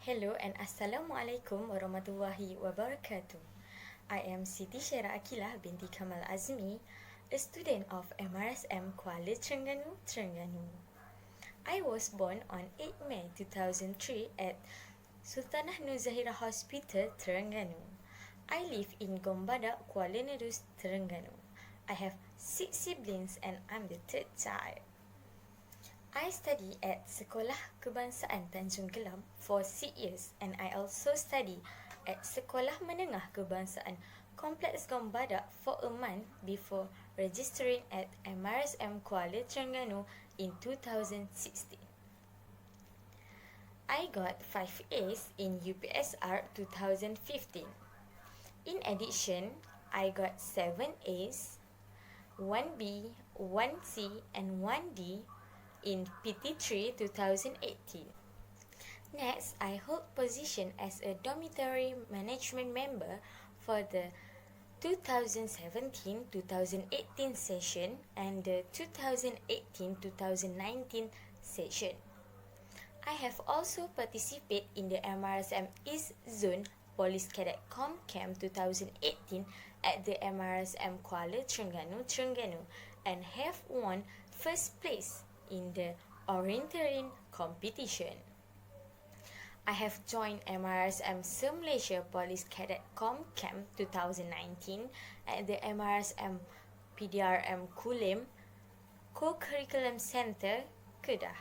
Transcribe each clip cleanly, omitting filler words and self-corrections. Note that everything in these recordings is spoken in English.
Hello and Assalamualaikum warahmatullahi wabarakatuh. I am Siti Syara Akilah binti Kamal Azmi, a student of MRSM Kuala Terengganu, Terengganu. I was born on 8 May 2003 at Sultanah Nur Zahirah Hospital, Terengganu. I live in Gombadak, Kuala Nerus, Terengganu. I have 6 siblings and I'm the third child. I study at Sekolah Kebangsaan Tanjung Gelam for 6 years and I also study at Sekolah Menengah Kebangsaan Kompleks Gombadak for a month before registering at MRSM Kuala Terengganu in 2016. I got 5 A's in UPSR 2015. In addition, I got 7 A's, 1 B, 1 C and 1 D in PT3 2018. Next, I hold position as a dormitory management member for the 2017-2018 session and the 2018-2019 session. I have also participated in the MRSM East Zone Police Cadet Com Camp 2018 at the MRSM Kuala Terengganu, Terengganu and have won first place in the orienteering competition. I have joined MRSM Malaysia Police Cadet Com Camp 2019 at the MRSM PDRM Kulim Co-Curriculum Center, Kedah.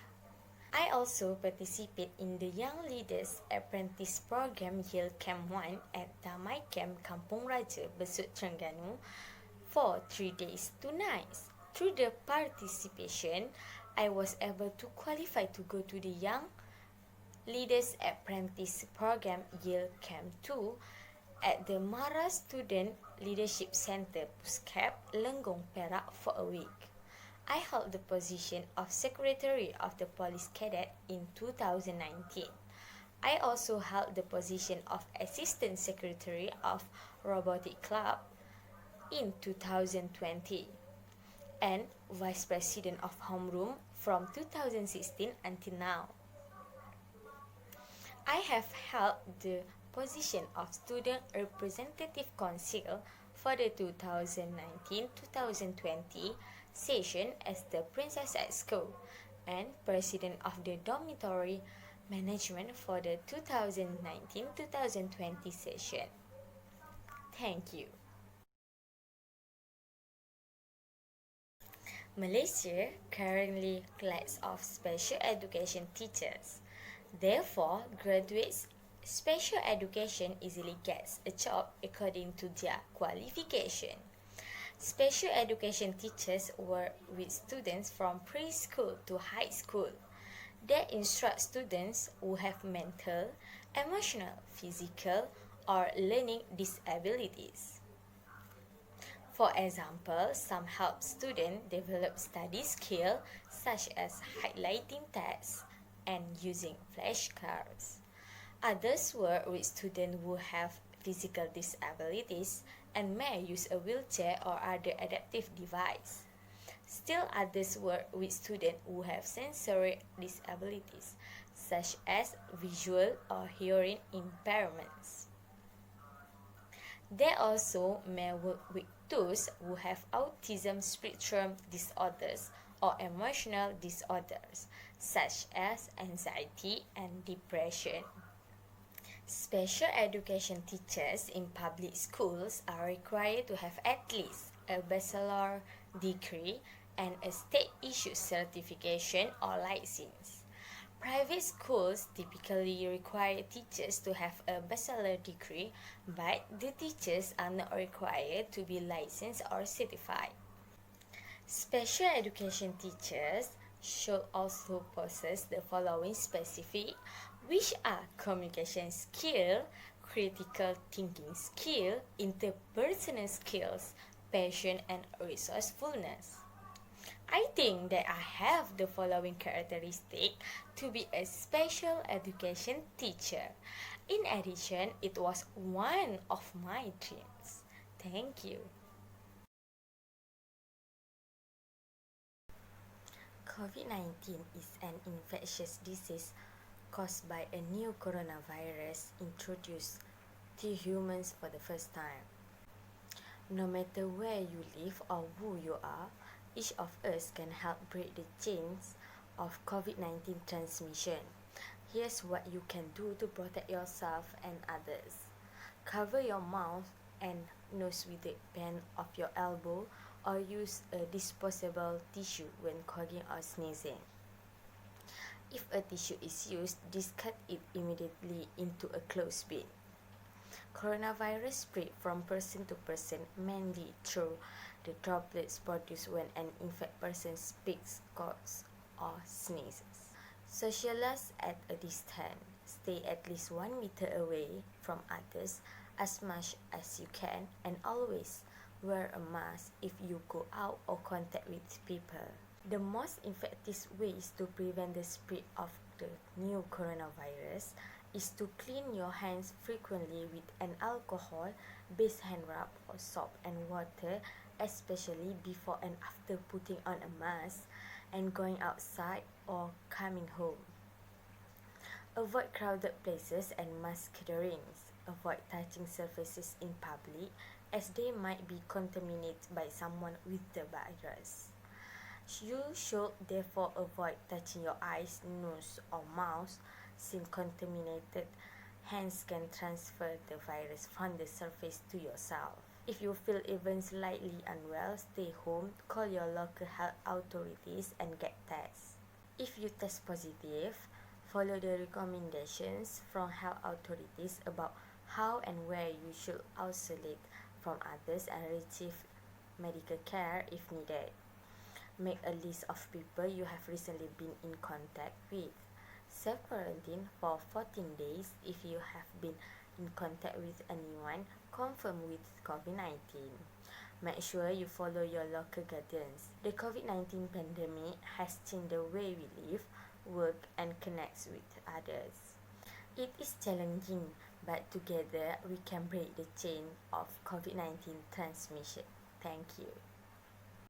I also participate in the Young Leaders Apprentice Program Yield Camp 1 at Damai Camp Kampung Raja, Besut, Terengganu for 3 days, 2 nights. Through the participation, I was able to qualify to go to the Young Leaders Apprentice Program Yield Camp 2 at the Mara Student Leadership Center, Puskap, Lenggong, Perak for a week. I held the position of Secretary of the Police Cadet in 2019. I also held the position of Assistant Secretary of Robotic Club in 2020 and Vice President of Homeroom from 2016 until now. I have held the position of Student Representative Council for the 2019-2020 session as the Princess at School and President of the Dormitory Management for the 2019-2020 session. Thank you. Malaysia currently lacks of special education teachers. Therefore, graduates special education easily gets a job according to their qualification. Special education teachers work with students from preschool to high school. They instruct students who have mental, emotional, physical, or learning disabilities. For example, some help students develop study skills such as highlighting text and using flashcards. Others work with students who have physical disabilities and may use a wheelchair or other adaptive device. Still others work with students who have sensory disabilities such as visual or hearing impairments. They also may work with those who have autism spectrum disorders or emotional disorders such as anxiety and depression. Special education teachers in public schools are required to have at least a bachelor degree and a state-issued certification or license. Private schools typically require teachers to have a bachelor degree, but the teachers are not required to be licensed or certified. Special education teachers should also possess the following specific, which are communication skill, critical thinking skill, interpersonal skills, passion and resourcefulness. I think that I have the following characteristic to be a special education teacher. In addition, it was one of my dreams. Thank you. COVID-19 is an infectious disease caused by a new coronavirus introduced to humans for the first time. No matter where you live or who you are, each of us can help break the chains of COVID-19 transmission. Here's what you can do to protect yourself and others. Cover your mouth and nose with the band of your elbow or use a disposable tissue when coughing or sneezing. If a tissue is used, discard it immediately into a closed bin. Coronavirus spread from person to person mainly through the droplets produced when an infected person speaks, coughs, or sneezes. Socialize at a distance. Stay at least 1 meter away from others as much as you can, and always wear a mask if you go out or contact with people. The most effective ways to prevent the spread of the new coronavirus is to clean your hands frequently with an alcohol-based hand rub or soap and water, especially before and after putting on a mask and going outside or coming home. Avoid crowded places and mass gatherings. Avoid touching surfaces in public as they might be contaminated by someone with the virus. You should therefore avoid touching your eyes, nose, or mouth, since contaminated hands can transfer the virus from the surface to yourself. If you feel even slightly unwell, stay home, call your local health authorities, and get tested. If you test positive, follow the recommendations from health authorities about how and where you should isolate from others and receive medical care if needed. Make a list of people you have recently been in contact with. Self-quarantine for 14 days if you have been in contact with anyone confirmed with COVID-19. Make sure you follow your local guidance. The COVID-19 pandemic has changed the way we live, work, and connect with others. It is challenging, but together we can break the chain of COVID-19 transmission. Thank you.